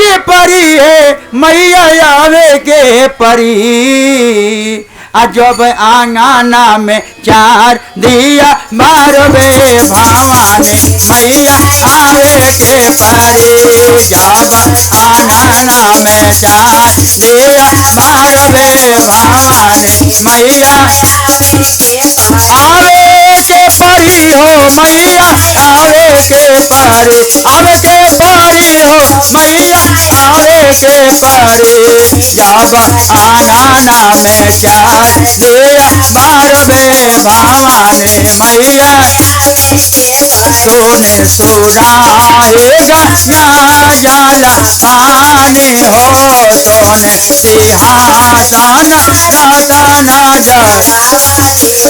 के परी है मैया आवे के परी। जब आंगना में चार दिया मारबे भवानी मैया आवे के परी। जब आंगना में चार दिया मारबे भवानी मैया आवे के परी हो मैया आवे के परी। आवे के परी हो मैया आवे के परी। जब आंगना में चार दिया मारबे भवानी मैया सोने सुराएगा ना जाला पानी हो। सोने सिंहासन रतन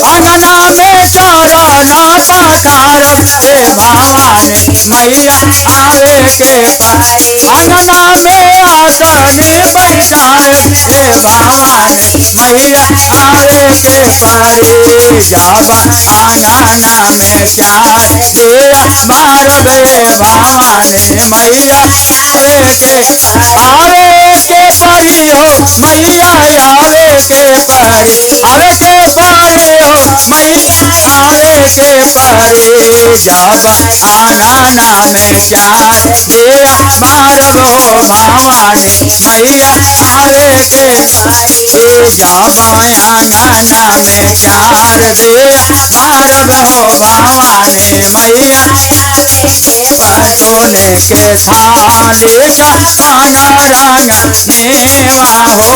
अंगना में चरण पखार हे भवानी मैया आवे के परी। अंगना में आसन बैठाए हे भवानी मैया आवे के परी। जब आंगना में चार दिया मारबे भवानी मैया आवे के परी हो मैया आवे के परी। आवे के परी हो मैया आवे के परी। जब आंगना में चार दिया मारबो भवानी मैया आवे के परी। जब आंगना में चार दिया मारबो भवानी मैया सोने के थाली का रंग रंग मेवा हो।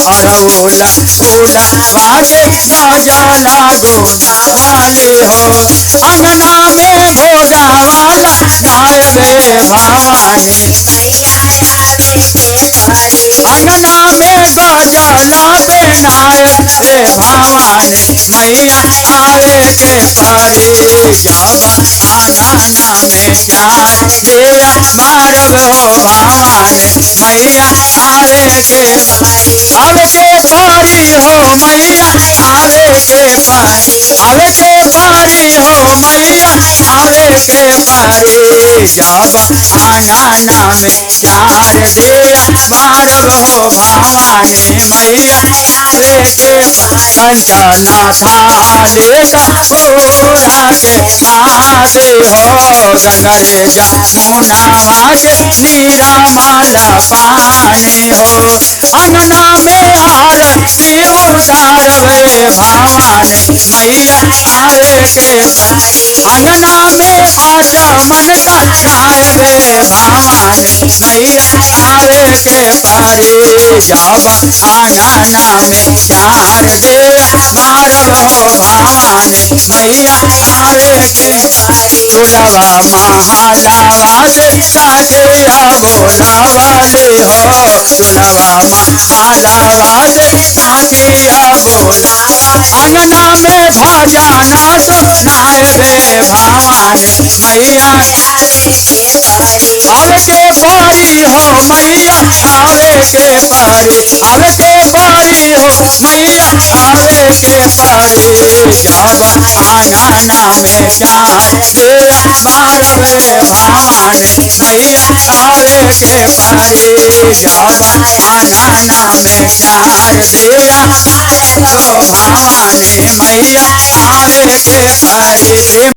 हरौल फूला वाके गजला गोदावली हो। अंगना में भोगा वाला गायबे भवानी अंगना में गजला बेनाए हे भवानी मैया आवे के परी। जब आंगना में चार दिया मारबो भवानी मैया आवे के परी। आवे के परी हो मैया आवे के परी। आवे के परी हो मैया आवे के परी। जब आंगना में चार दिया मारबो भवानी मैया आवे के कंचना थाली का फूला के माथे हो। गंगरे जमुनावा के नीरामल पानी हो। अंगना में आरती उतारबे भवानी मैया आवे के परी। अंगना में आचमन चढ़ाएबे भवानी मैया आवे के परी। जब आंगना में चार दिया मारबो भवानी मैया आवे के परी। फुलवा महालावा से साकिया बोलावली हो। फुलवा महालावा से साकिया बोलावा। अंगना में भजना सुनाएबे भवानी मैया आवे के परी हो मैया आवे के परी। आवे के परी हो मैया आवे के परी। जब आंगना में चार दिया मारबे भवानी मैया आवे के परी। जब आंगना में चार दिया मारबो भवानी मैया आवे के परी।